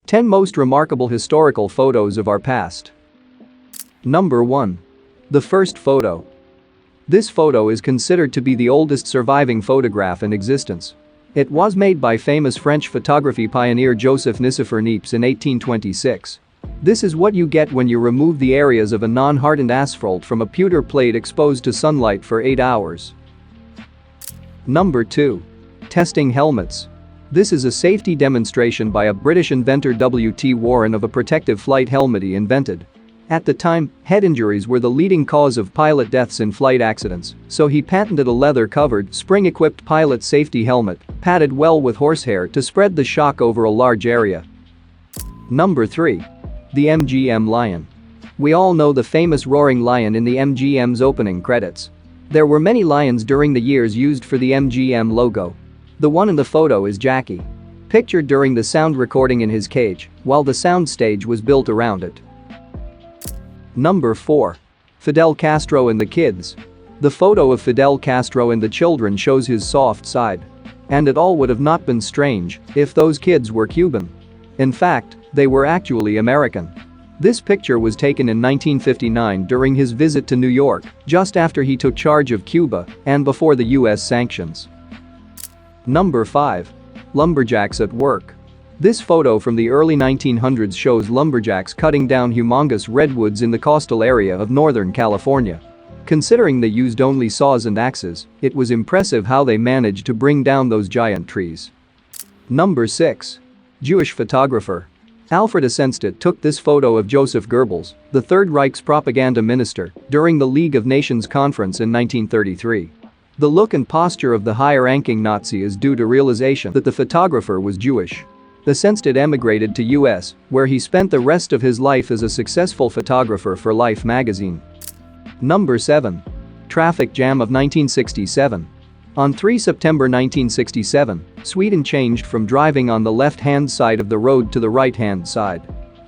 10 Most Remarkable Historical Photos of Our Past. Number 1. The first photo. This photo is considered to be the oldest surviving photograph in existence. It was made by famous French photography pioneer Joseph Nicéphore Niepce in 1826. This is what you get when you remove the areas of a non-hardened asphalt from a pewter plate exposed to sunlight for 8 hours. Number 2. Testing helmets. This is a safety demonstration by a British inventor W.T. Warren of a protective flight helmet he invented. At the time, head injuries were the leading cause of pilot deaths in flight accidents, so he patented a leather-covered, spring-equipped pilot safety helmet, padded well with horsehair to spread the shock over a large area. Number 3. The MGM Lion. We all know the famous roaring lion in the MGM's opening credits. There were many lions during the years used for the MGM logo. The one in the photo is Jackie. Pictured during the sound recording in his cage, while the sound stage was built around it. Number 4. Fidel Castro and the kids. The photo of Fidel Castro and the children shows his soft side. And it all would have not been strange if those kids were Cuban. In fact, they were actually American. This picture was taken in 1959 during his visit to New York, just after he took charge of Cuba and before the US sanctions. Number 5. Lumberjacks at work. This photo from the early 1900s shows lumberjacks cutting down humongous redwoods in the coastal area of Northern California. Considering they used only saws and axes, it was impressive how they managed to bring down those giant trees. Number 6. Jewish photographer. Alfred Eisenstadt took this photo of Joseph Goebbels, the Third Reich's propaganda minister, during the League of Nations conference in 1933. The look and posture of the higher-ranking Nazi is due to realization that the photographer was Jewish. Eisenstadt emigrated to US, where he spent the rest of his life as a successful photographer for Life magazine. Number 7. Traffic jam of 1967. On 3 September 1967, Sweden changed from driving on the left-hand side of the road to the right-hand side.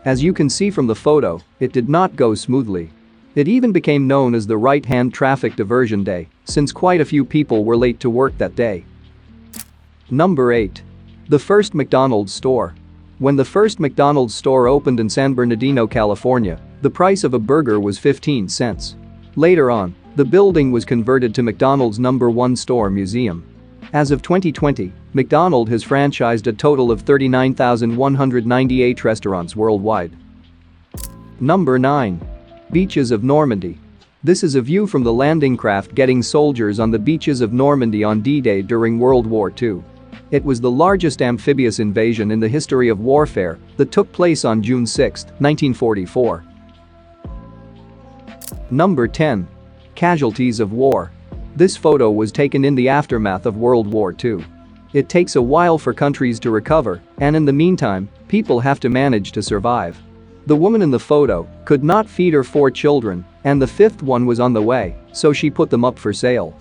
As you can see from the photo, it did not go smoothly. It even became known as the Right-Hand Traffic Diversion Day, since quite a few people were late to work that day. Number 8. The first McDonald's store. When the first McDonald's store opened in San Bernardino, California, the price of a burger was 15 cents. Later on, the building was converted to McDonald's No. 1 Store Museum. As of 2020, McDonald's has franchised a total of 39,198 restaurants worldwide. Number 9. Beaches of Normandy. This is a view from the landing craft getting soldiers on the beaches of Normandy on D-Day during World War II. It was the largest amphibious invasion in the history of warfare that took place on June 6, 1944. Number 10. Casualties of war. This photo was taken in the aftermath of World War II. It takes a while for countries to recover, and in the meantime, people have to manage to survive. The woman in the photo could not feed her 4 children, and the 5th one was on the way, so she put them up for sale.